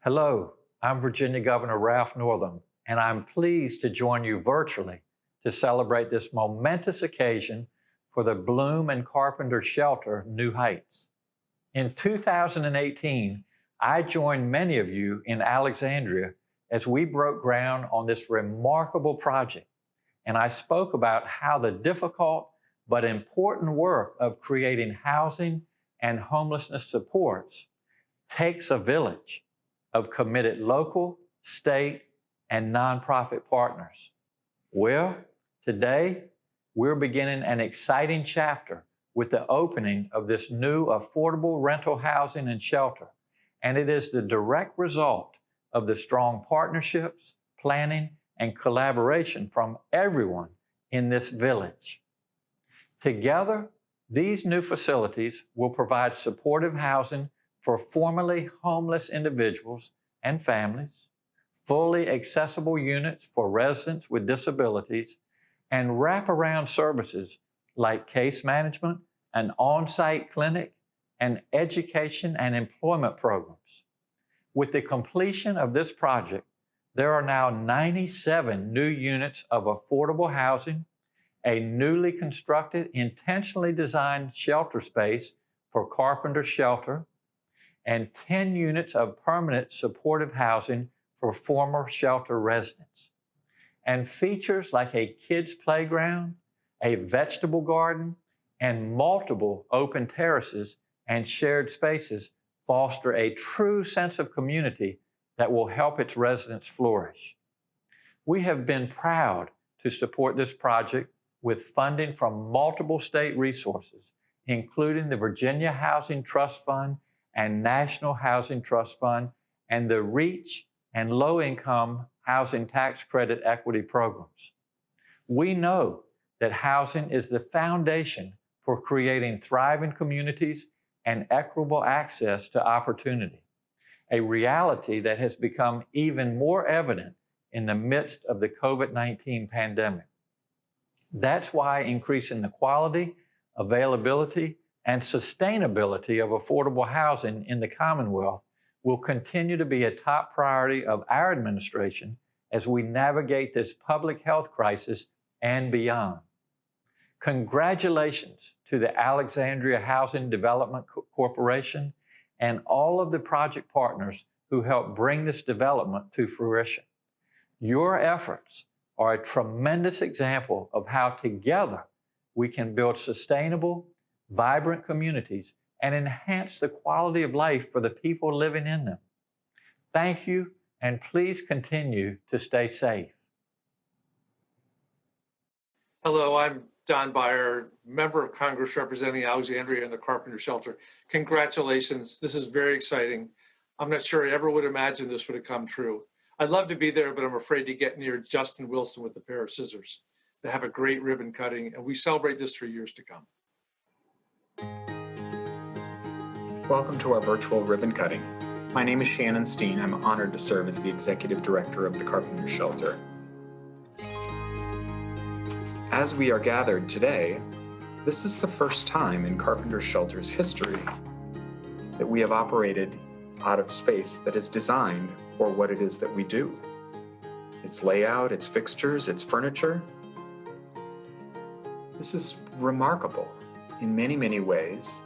Hello, I'm Virginia Governor Ralph Northam, and I'm pleased to join you virtually to celebrate this momentous occasion for the Bloom and Carpenter Shelter New Heights. In 2018, I joined many of you in Alexandria as we broke ground on this remarkable project, and I spoke about how the difficult but important work of creating housing and homelessness supports takes a village of committed local, state, and nonprofit partners. Well, today, we're beginning an exciting chapter with the opening of this new affordable rental housing and shelter, and it is the direct result of the strong partnerships, planning, and collaboration from everyone in this village. Together, these new facilities will provide supportive housing for formerly homeless individuals and families, fully accessible units for residents with disabilities, and wraparound services like case management, an on-site clinic, and education and employment programs. With the completion of this project, there are now 97 new units of affordable housing, a newly constructed, intentionally designed shelter space for Carpenter Shelter, and 10 units of permanent supportive housing for former shelter residents. And features like a kids' playground, a vegetable garden, and multiple open terraces and shared spaces foster a true sense of community that will help its residents flourish. We have been proud to support this project with funding from multiple state resources, including the Virginia Housing Trust Fund and National Housing Trust Fund, and the REACH and Low-Income Housing Tax Credit Equity programs. We know that housing is the foundation for creating thriving communities and equitable access to opportunity, a reality that has become even more evident in the midst of the COVID-19 pandemic. That's why increasing the quality, availability, and sustainability of affordable housing in the Commonwealth will continue to be a top priority of our administration as we navigate this public health crisis and beyond. Congratulations to the Alexandria Housing Development Corporation and all of the project partners who helped bring this development to fruition. Your efforts are a tremendous example of how together we can build sustainable, vibrant communities and enhance the quality of life for the people living in them. Thank you, and please continue to stay safe. Hello, I'm Don Beyer, member of Congress representing Alexandria and the Carpenter Shelter. Congratulations, this is very exciting. I'm not sure I ever would imagine this would have come true. I'd love to be there, but I'm afraid to get near Justin Wilson with a pair of scissors. They have a great ribbon cutting, and we celebrate this for years to come. Welcome to our virtual ribbon cutting. My name is Shannon Steen. I'm honored to serve as the Executive Director of the Carpenter Shelter. As we are gathered today, this is the first time in Carpenter Shelter's history that we have operated out of space that is designed for what it is that we do. Its layout, its fixtures, its furniture. This is remarkable in many, many ways.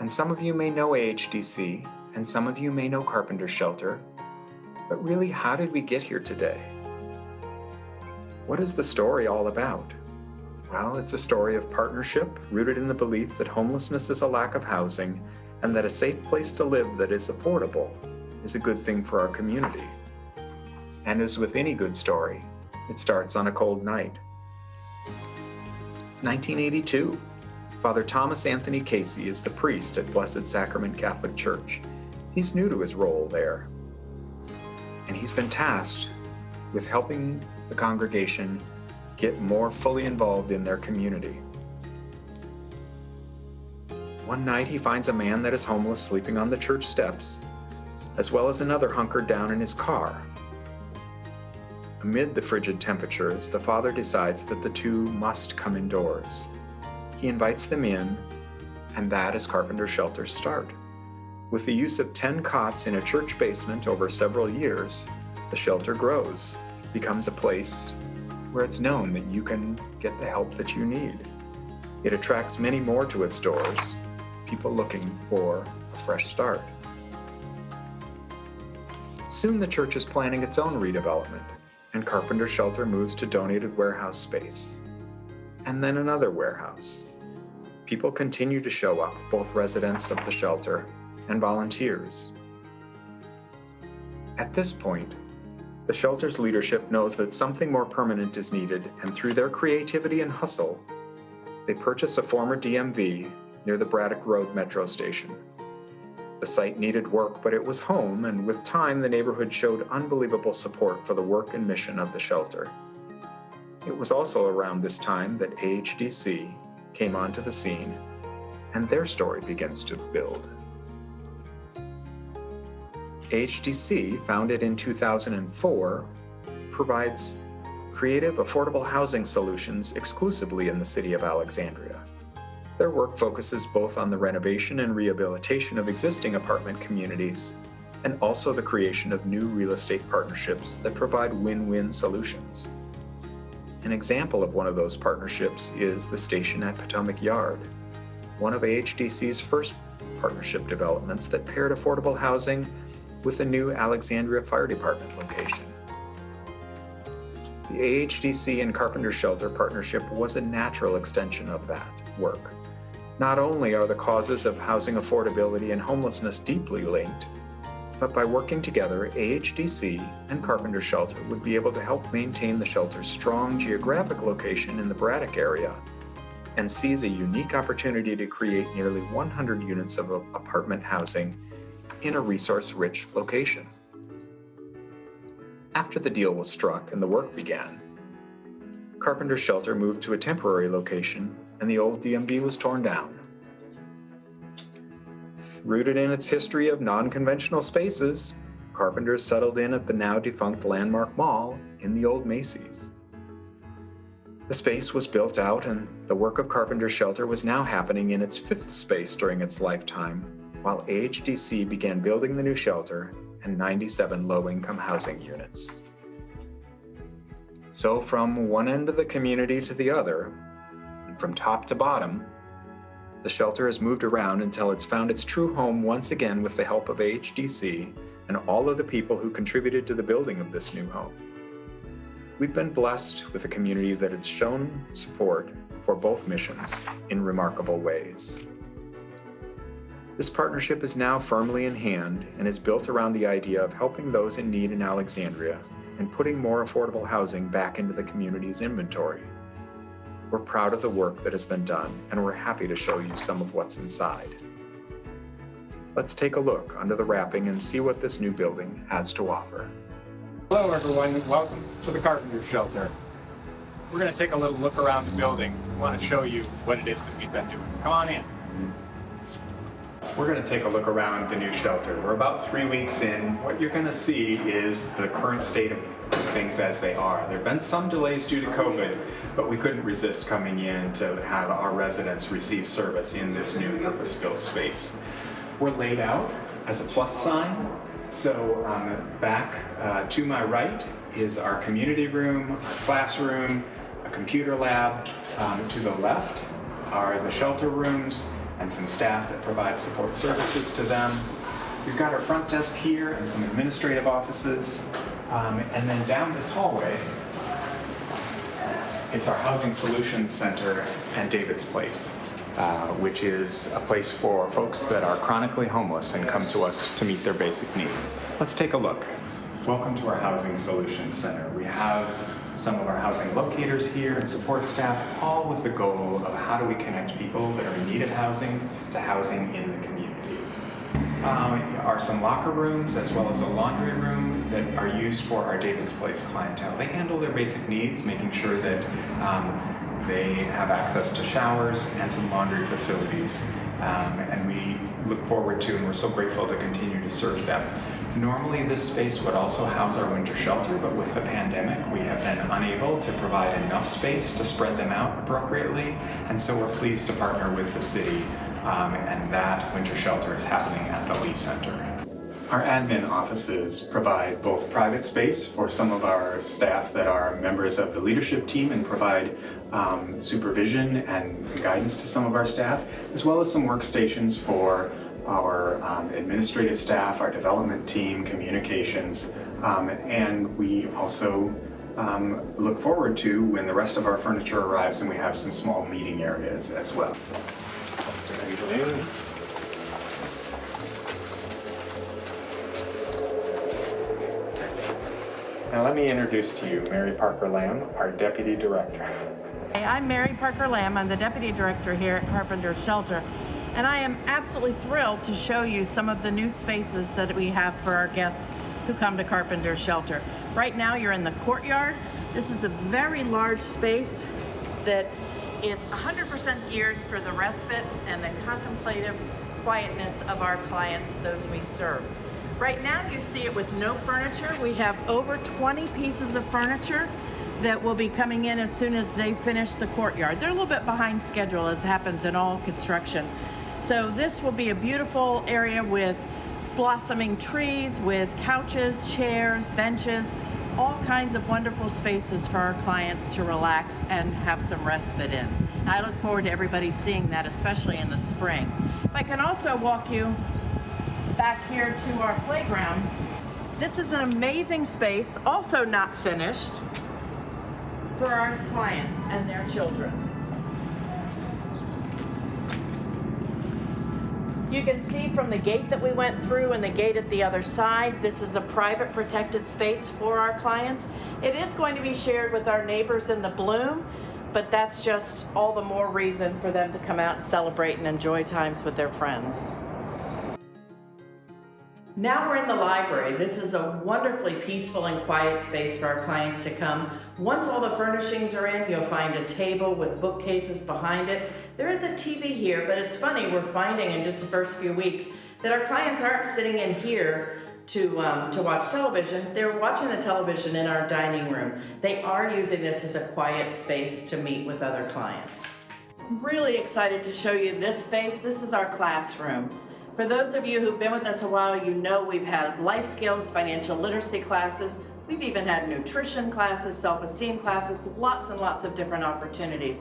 And some of you may know AHDC, and some of you may know Carpenter Shelter, but really, how did we get here today? What is the story all about? Well, it's a story of partnership rooted in the belief that homelessness is a lack of housing and that a safe place to live that is affordable is a good thing for our community. And as with any good story, it starts on a cold night. It's 1982. Father Thomas Anthony Casey is the priest at Blessed Sacrament Catholic Church. He's new to his role there, and he's been tasked with helping the congregation get more fully involved in their community. One night he finds a man that is homeless sleeping on the church steps, as well as another hunkered down in his car. Amid the frigid temperatures, the father decides that the two must come indoors. He invites them in, and that is Carpenter Shelter's start. With the use of 10 cots in a church basement over several years, the shelter grows, becomes a place where it's known that you can get the help that you need. It attracts many more to its doors, people looking for a fresh start. Soon the church is planning its own redevelopment, and Carpenter Shelter moves to donated warehouse space. And then another warehouse. People continue to show up, both residents of the shelter and volunteers. At this point, the shelter's leadership knows that something more permanent is needed, and through their creativity and hustle, they purchase a former DMV near the Braddock Road metro station. The site needed work, but it was home, and with time, the neighborhood showed unbelievable support for the work and mission of the shelter. It was also around this time that AHDC came onto the scene, and their story begins to build. AHDC, founded in 2004, provides creative, affordable housing solutions exclusively in the city of Alexandria. Their work focuses both on the renovation and rehabilitation of existing apartment communities, and also the creation of new real estate partnerships that provide win-win solutions. An example of one of those partnerships is the station at Potomac Yard, one of AHDC's first partnership developments that paired affordable housing with a new Alexandria Fire Department location. The AHDC and Carpenter Shelter partnership was a natural extension of that work. Not only are the causes of housing affordability and homelessness deeply linked, but by working together, AHDC and Carpenter Shelter would be able to help maintain the shelter's strong geographic location in the Braddock area and seize a unique opportunity to create nearly 100 units of apartment housing in a resource-rich location. After the deal was struck and the work began, Carpenter Shelter moved to a temporary location and the old DMV was torn down. Rooted in its history of non-conventional spaces, Carpenter settled in at the now-defunct Landmark Mall in the old Macy's. The space was built out, and the work of Carpenter Shelter was now happening in its fifth space during its lifetime, while AHDC began building the new shelter and 97 low-income housing units. So from one end of the community to the other, and from top to bottom, the shelter has moved around until it's found its true home once again with the help of AHDC and all of the people who contributed to the building of this new home. We've been blessed with a community that has shown support for both missions in remarkable ways. This partnership is now firmly in hand and is built around the idea of helping those in need in Alexandria and putting more affordable housing back into the community's inventory. We're proud of the work that has been done, and we're happy to show you some of what's inside. Let's take a look under the wrapping and see what this new building has to offer. Hello everyone, welcome to the Carpenter Shelter. We're going to take a little look around the building. We want to show you what it is that we've been doing. Come on in. We're going to take a look around the new shelter. We're about 3 weeks in. What you're going to see is the current state of things as they are. There have been some delays due to COVID, but we couldn't resist coming in to have our residents receive service in this new purpose-built space. We're laid out as a plus sign. So back to my right is our community room, our classroom, a computer lab. To the left are the shelter rooms and some staff that provide support services to them. We've got our front desk here and some administrative offices. And then down this hallway is our Housing Solutions Center and David's Place, which is a place for folks that are chronically homeless and come to us to meet their basic needs. Let's take a look. Welcome to our Housing Solutions Center. We have some of our housing locators here and support staff, all with the goal of how do we connect people that are in need of housing to housing in the community. Are some locker rooms as well as a laundry room that are used for our David's Place clientele. They handle their basic needs, making sure that they have access to showers and some laundry facilities. And we look forward to, and we're so grateful to continue to serve them. Normally this space would also house our winter shelter, but with the pandemic we have been unable to provide enough space to spread them out appropriately, and so we're pleased to partner with the city and that winter shelter is happening at the Lee Center. Our admin offices provide both private space for some of our staff that are members of the leadership team and provide supervision and guidance to some of our staff, as well as some workstations for our administrative staff, our development team, communications, and we also look forward to when the rest of our furniture arrives and we have some small meeting areas as well. Now let me introduce to you Mary Parker Lamb, our Deputy Director. Hey, I'm Mary Parker Lamb. I'm the Deputy Director here at Carpenter Shelter, and I am absolutely thrilled to show you some of the new spaces that we have for our guests who come to Carpenter Shelter. Right now you're in the courtyard. This is a very large space that is 100% geared for the respite and the contemplative quietness of our clients, those we serve. Right now you see it with no furniture. We have over 20 pieces of furniture that will be coming in as soon as they finish the courtyard. They're a little bit behind schedule, as happens in all construction. So this will be a beautiful area with blossoming trees, with couches, chairs, benches, all kinds of wonderful spaces for our clients to relax and have some respite in. I look forward to everybody seeing that, especially in the spring. I can also walk you back here to our playground. This is an amazing space, also not finished, for our clients and their children. You can see from the gate that we went through and the gate at the other side, this is a private protected space for our clients. It is going to be shared with our neighbors in the Bloom, but that's just all the more reason for them to come out and celebrate and enjoy times with their friends. Now we're in the library. This is a wonderfully peaceful and quiet space for our clients to come. Once all the furnishings are in, you'll find a table with bookcases behind it. There is a TV here, but it's funny, we're finding in just the first few weeks that our clients aren't sitting in here to watch television. They're watching the television in our dining room. They are using this as a quiet space to meet with other clients. I'm really excited to show you this space. This is our classroom. For those of you who've been with us a while, you know we've had life skills, financial literacy classes. We've even had nutrition classes, self-esteem classes, lots and lots of different opportunities.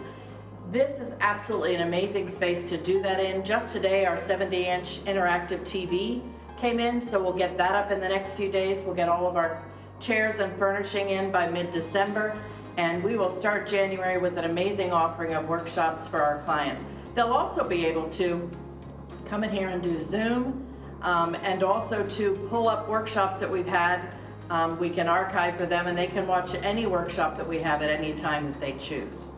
This is absolutely an amazing space to do that in. Just today, our 70-inch interactive TV came in, so we'll get that up in the next few days. We'll get all of our chairs and furnishing in by mid-December, and we will start January with an amazing offering of workshops for our clients. They'll also be able to come in here and do Zoom, and also to pull up workshops that we've had. We can archive for them, and they can watch any workshop that we have at any time that they choose.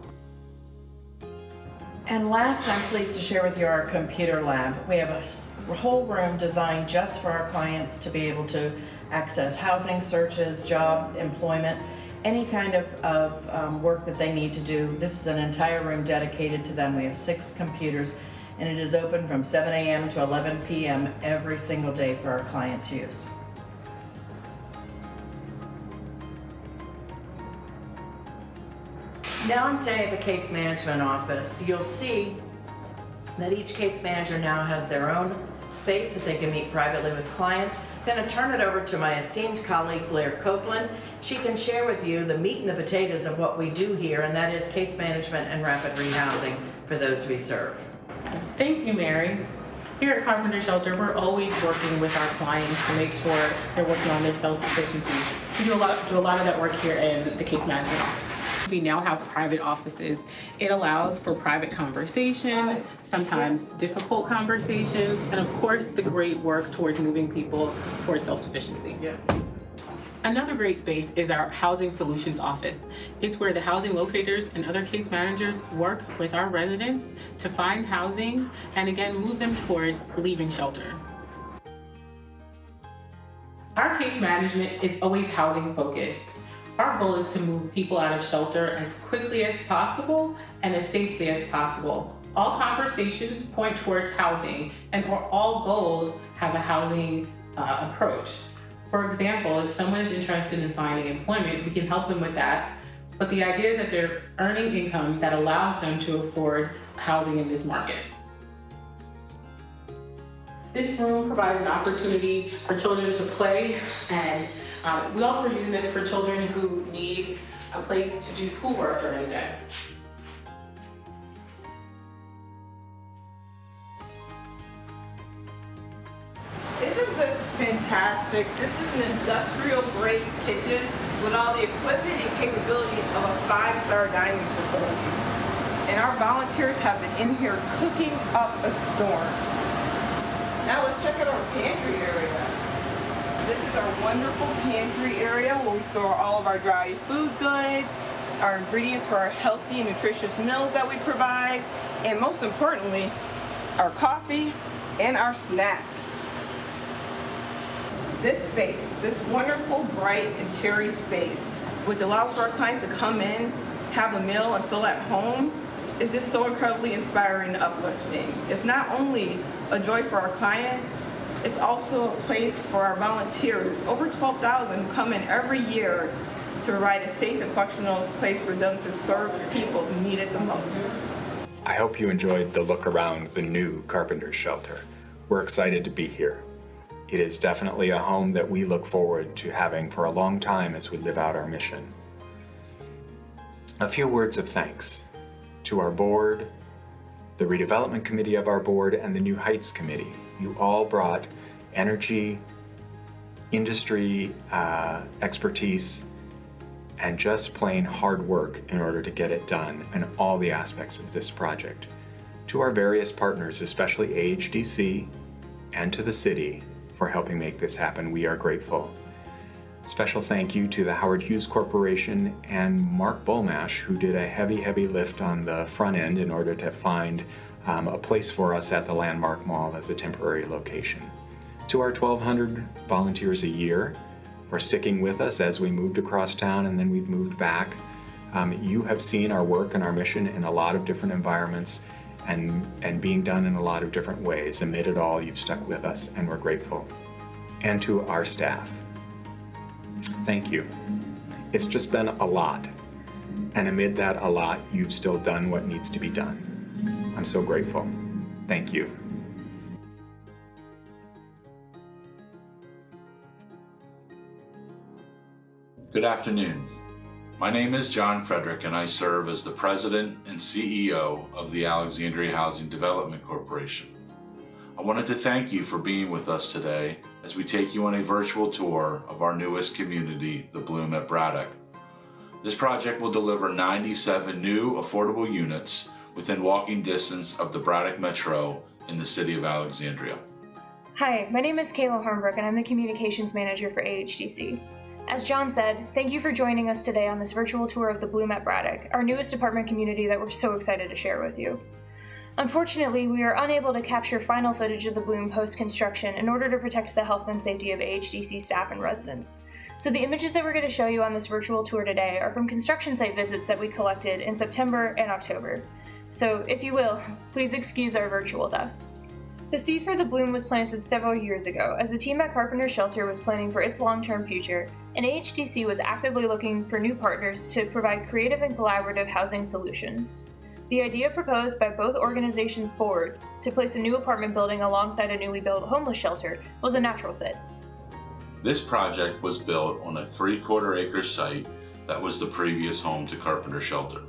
And last, I'm pleased to share with you our computer lab. We have a whole room designed just for our clients to be able to access housing searches, job, employment, any kind of work that they need to do. This is an entire room dedicated to them. We have 6 computers, and it is open from 7 a.m. to 11 p.m. every single day for our clients' use. Now I'm standing at the case management office. You'll see that each case manager now has their own space that they can meet privately with clients. I'm going to turn it over to my esteemed colleague, Blair Copeland. She can share with you the meat and the potatoes of what we do here, and that is case management and rapid rehousing for those we serve. Thank you, Mary. Here at Carpenter Shelter, we're always working with our clients to make sure they're working on their self-sufficiency. We do a lot of that work here in the case management office. We now have private offices. It allows for private conversation, sometimes difficult conversations, and of course the great work towards moving people towards self-sufficiency. Yes. Another great space is our Housing Solutions office. It's where the housing locators and other case managers work with our residents to find housing and again move them towards leaving shelter. Our case management is always housing focused. Our goal is to move people out of shelter as quickly as possible and as safely as possible. All conversations point towards housing, and all goals have a housing approach. For example, if someone is interested in finding employment, we can help them with that. But the idea is that they're earning income that allows them to afford housing in this market. This room provides an opportunity for children to play, and we also are using this for children who need a place to do schoolwork during the day. Isn't this fantastic? This is an industrial grade kitchen with all the equipment and capabilities of a 5-star dining facility. And our volunteers have been in here cooking up a storm. Now let's check out our pantry area. This is our wonderful pantry area where we store all of our dry food goods, our ingredients for our healthy and nutritious meals that we provide, and most importantly, our coffee and our snacks. This space, this wonderful, bright, and cheery space, which allows for our clients to come in, have a meal, and feel at home, is just so incredibly inspiring and uplifting. It's not only a joy for our clients, it's also a place for our volunteers, over 12,000 who come in every year to provide a safe and functional place for them to serve people who need it the most. I hope you enjoyed the look around the new Carpenter shelter. We're excited to be here. It is definitely a home that we look forward to having for a long time as we live out our mission. A few words of thanks to our board, the redevelopment committee of our board, and the New Heights committee. You all brought energy, industry expertise, and just plain hard work in order to get it done in all the aspects of this project. To our various partners, especially AHDC, and to the city for helping make this happen, we are grateful. Special thank you to the Howard Hughes Corporation and Mark Bolmash, who did a heavy lift on the front end in order to find a place for us at the Landmark Mall as a temporary location. To our 1,200 volunteers a year for sticking with us as we moved across town and then we've moved back. You have seen our work and our mission in a lot of different environments and being done in a lot of different ways. Amid it all, you've stuck with us and we're grateful. And to our staff, thank you. It's just been a lot. And amid that a lot, you've still done what needs to be done. I'm so grateful. Thank you. Good afternoon. My name is John Frederick and I serve as the President and CEO of the Alexandria Housing Development Corporation. I wanted to thank you for being with us today as we take you on a virtual tour of our newest community, the Bloom at Braddock. This project will deliver 97 new affordable units within walking distance of the Braddock Metro in the city of Alexandria. Hi, my name is Kayla Hornbrook and I'm the Communications Manager for AHDC. As John said, thank you for joining us today on this virtual tour of the Bloom at Braddock, our newest apartment community that we're so excited to share with you. Unfortunately, we are unable to capture final footage of the Bloom post-construction in order to protect the health and safety of AHDC staff and residents. So the images that we're going to show you on this virtual tour today are from construction site visits that we collected in September and October. So if you will, please excuse our virtual dust. The seed for the Bloom was planted several years ago as the team at Carpenter Shelter was planning for its long-term future, and AHDC was actively looking for new partners to provide creative and collaborative housing solutions. The idea proposed by both organizations' boards to place a new apartment building alongside a newly built homeless shelter was a natural fit. This project was built on a 3/4 acre site that was the previous home to Carpenter Shelter.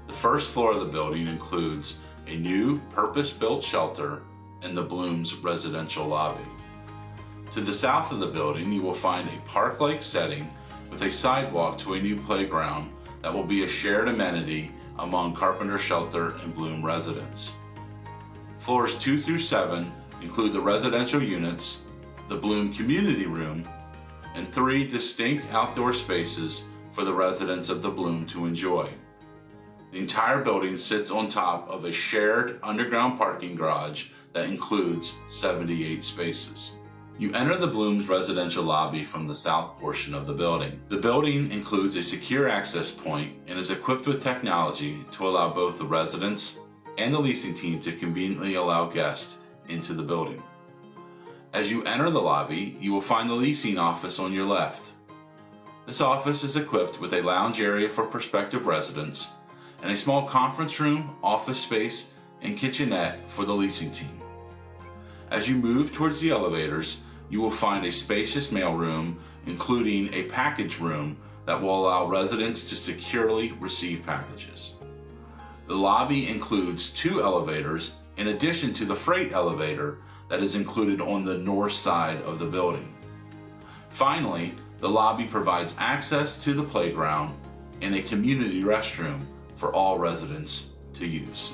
The first floor of the building includes a new purpose-built shelter and the Bloom's residential lobby. To the south of the building, you will find a park-like setting with a sidewalk to a new playground that will be a shared amenity among Carpenter Shelter and Bloom residents. Floors 2 through 7 include the residential units, the Bloom community room, and 3 distinct outdoor spaces for the residents of the Bloom to enjoy. The entire building sits on top of a shared underground parking garage that includes 78 spaces. You enter the Bloom's residential lobby from the south portion of the building. The building includes a secure access point and is equipped with technology to allow both the residents and the leasing team to conveniently allow guests into the building. As you enter the lobby, you will find the leasing office on your left. This office is equipped with a lounge area for prospective residents and a small conference room, office space, and kitchenette for the leasing team. As you move towards the elevators, you will find a spacious mailroom, including a package room that will allow residents to securely receive packages. The lobby includes 2 elevators in addition to the freight elevator that is included on the north side of the building. Finally, the lobby provides access to the playground and a community restroom for all residents to use.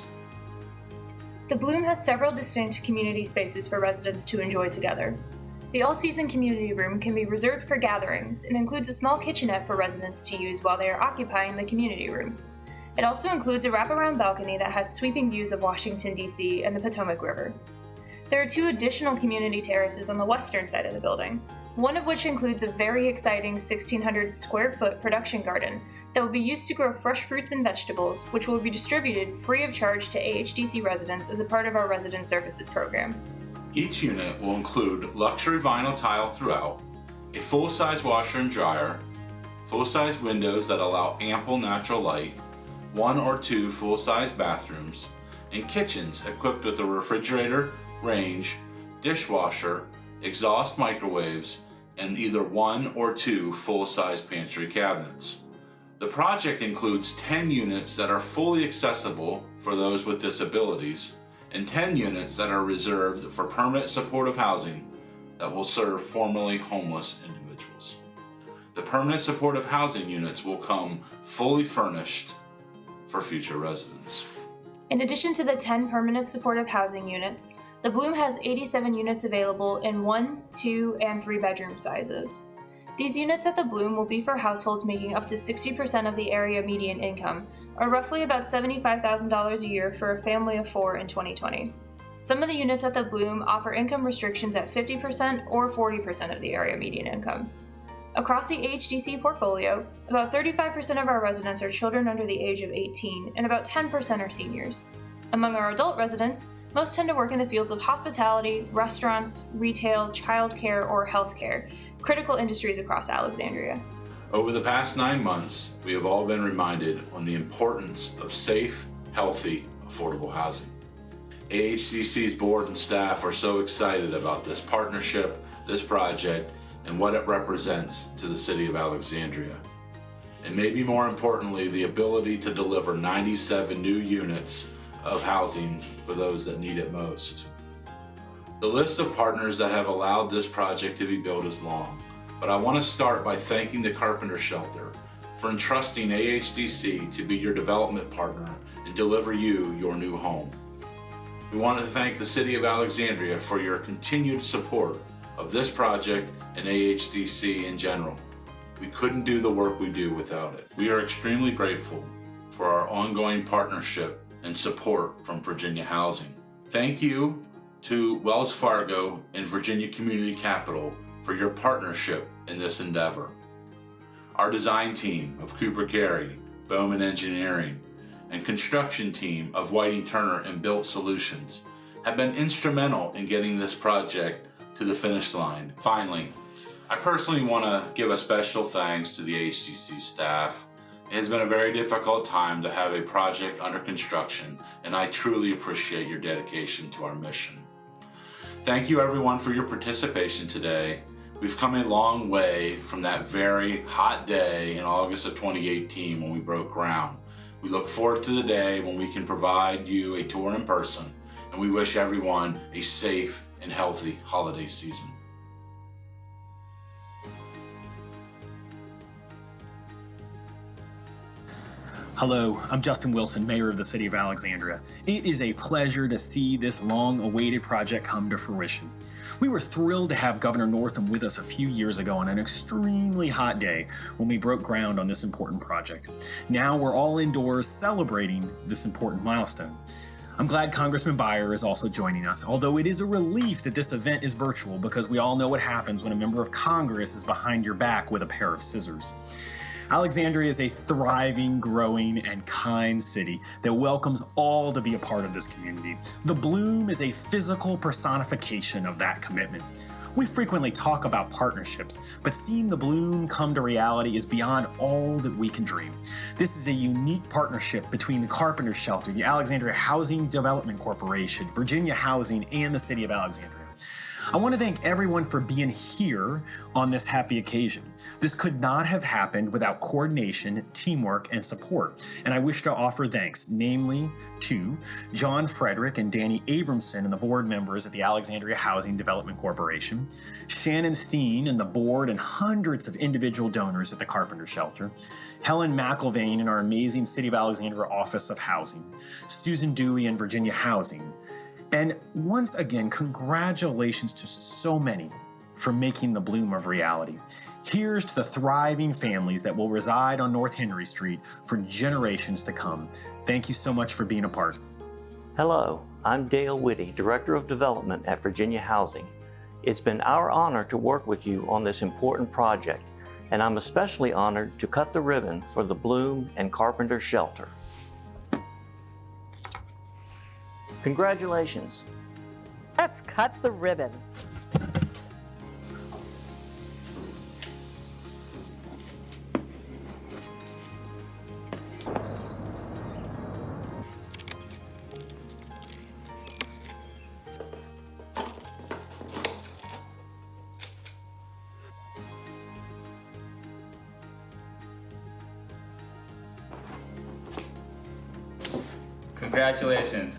The Bloom has several distinct community spaces for residents to enjoy together. The all-season community room can be reserved for gatherings and includes a small kitchenette for residents to use while they are occupying the community room. It also includes a wraparound balcony that has sweeping views of Washington, D.C. and the Potomac River. There are 2 additional community terraces on the western side of the building, one of which includes a very exciting 1,600 square foot production garden that will be used to grow fresh fruits and vegetables, which will be distributed free of charge to AHDC residents as a part of our resident services program. Each unit will include luxury vinyl tile throughout, a full-size washer and dryer, full-size windows that allow ample natural light, 1 or 2 full-size bathrooms, and kitchens equipped with a refrigerator, range, dishwasher, exhaust microwaves, and either 1 or 2 full-size pantry cabinets. The project includes 10 units that are fully accessible for those with disabilities, and 10 units that are reserved for permanent supportive housing that will serve formerly homeless individuals. The permanent supportive housing units will come fully furnished for future residents. In addition to the 10 permanent supportive housing units, the Bloom has 87 units available in 1, 2, and 3 bedroom sizes. These units at the Bloom will be for households making up to 60% of the area median income, or roughly about $75,000 a year for a family of 4 in 2020. Some of the units at the Bloom offer income restrictions at 50% or 40% of the area median income. Across the AHDC portfolio, about 35% of our residents are children under the age of 18, and about 10% are seniors. Among our adult residents, most tend to work in the fields of hospitality, restaurants, retail, childcare, or healthcare, critical industries across Alexandria. Over the past 9 months, we have all been reminded on the importance of safe, healthy, affordable housing. AHDC's board and staff are so excited about this partnership, this project, and what it represents to the city of Alexandria. And maybe more importantly, the ability to deliver 97 new units of housing for those that need it most. The list of partners that have allowed this project to be built is long, but I want to start by thanking the Carpenter Shelter for entrusting AHDC to be your development partner and deliver you your new home. We want to thank the City of Alexandria for your continued support of this project and AHDC in general. We couldn't do the work we do without it. We are extremely grateful for our ongoing partnership and support from Virginia Housing. Thank you to Wells Fargo and Virginia Community Capital for your partnership in this endeavor. Our design team of Cooper Carey, Bowman Engineering, and construction team of Whiting Turner and Built Solutions have been instrumental in getting this project to the finish line. Finally, I personally want to give a special thanks to the AHDC staff. It has been a very difficult time to have a project under construction, and I truly appreciate your dedication to our mission. Thank you everyone for your participation today. We've come a long way from that very hot day in August of 2018 when we broke ground. We look forward to the day when we can provide you a tour in person, and we wish everyone a safe and healthy holiday season. Hello, I'm Justin Wilson, Mayor of the City of Alexandria. It is a pleasure to see this long-awaited project come to fruition. We were thrilled to have Governor Northam with us a few years ago on an extremely hot day when we broke ground on this important project. Now we're all indoors celebrating this important milestone. I'm glad Congressman Beyer is also joining us, although it is a relief that this event is virtual because we all know what happens when a member of Congress is behind your back with a pair of scissors. Alexandria is a thriving, growing, and kind city that welcomes all to be a part of this community. The Bloom is a physical personification of that commitment. We frequently talk about partnerships, but seeing the Bloom come to reality is beyond all that we can dream. This is a unique partnership between the Carpenter Shelter, the Alexandria Housing Development Corporation, Virginia Housing, and the City of Alexandria. I want to thank everyone for being here on this happy occasion. This could not have happened without coordination, teamwork, and support. And I wish to offer thanks, namely to John Frederick and Danny Abramson and the board members at the Alexandria Housing Development Corporation, Shannon Steen and the board and hundreds of individual donors at the Carpenter Shelter, Helen McIlvain and our amazing City of Alexandria Office of Housing, Susan Dewey and Virginia Housing. And once again, congratulations to so many for making the bloom of reality. Here's to the thriving families that will reside on North Henry Street for generations to come. Thank you so much for being a part. Hello, I'm Dale Whitty, Director of Development at Virginia Housing. It's been our honor to work with you on this important project, and I'm especially honored to cut the ribbon for the Bloom and Carpenter Shelter. Congratulations. Let's cut the ribbon. Congratulations.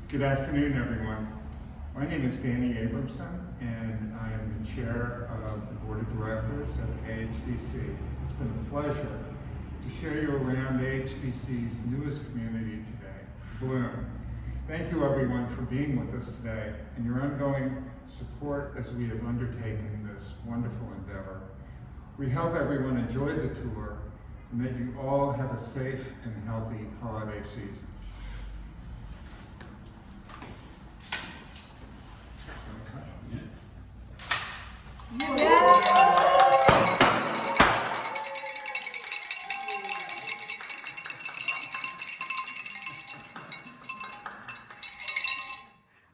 Good afternoon, everyone. My name is Danny Abramson, and I am the chair of the board of directors of AHDC. It's been a pleasure to show you around AHDC's newest community today, Bloom. Thank you, everyone, for being with us today and your ongoing support as we have undertaken this wonderful endeavor. We hope everyone enjoyed the tour and that you all have a safe and healthy holiday season.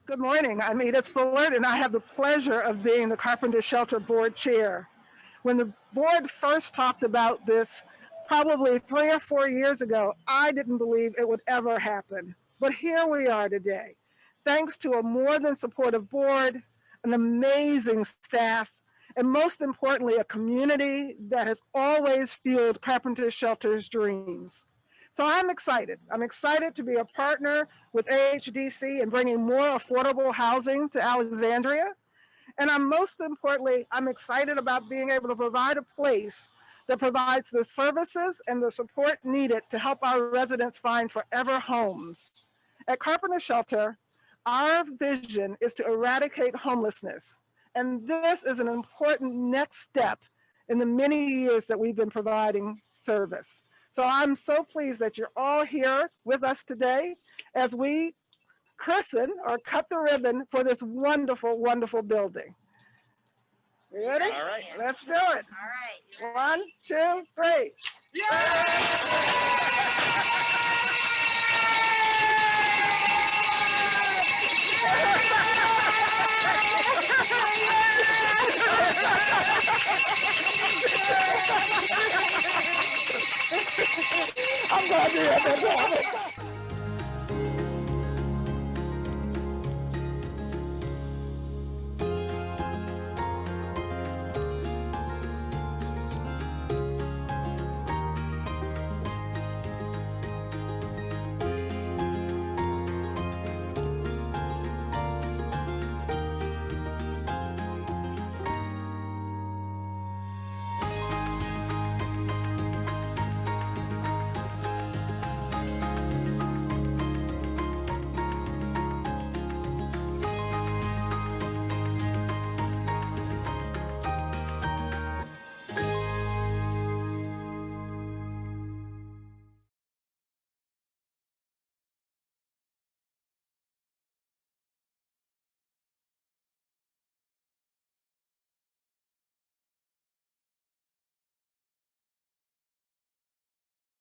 Good morning, I'm Edith Bullard, and I have the pleasure of being the Carpenter Shelter Board Chair. When the board first talked about this, probably 3 or 4 years ago, I didn't believe it would ever happen. But here we are today, thanks to a more than supportive board, an amazing staff, and most importantly, a community that has always fueled Carpenter Shelter's dreams. So I'm excited. I'm excited to be a partner with AHDC in bringing more affordable housing to Alexandria. And most importantly, I'm excited about being able to provide a place that provides the services and the support needed to help our residents find forever homes. At Carpenter Shelter, our vision is to eradicate homelessness. And this is an important next step in the many years that we've been providing service. So I'm so pleased that you're all here with us today as we christen or cut the ribbon for this wonderful, wonderful building. You ready? All right. Let's do it. All right. 1, 2, 3. Yay! I'm glad you had that.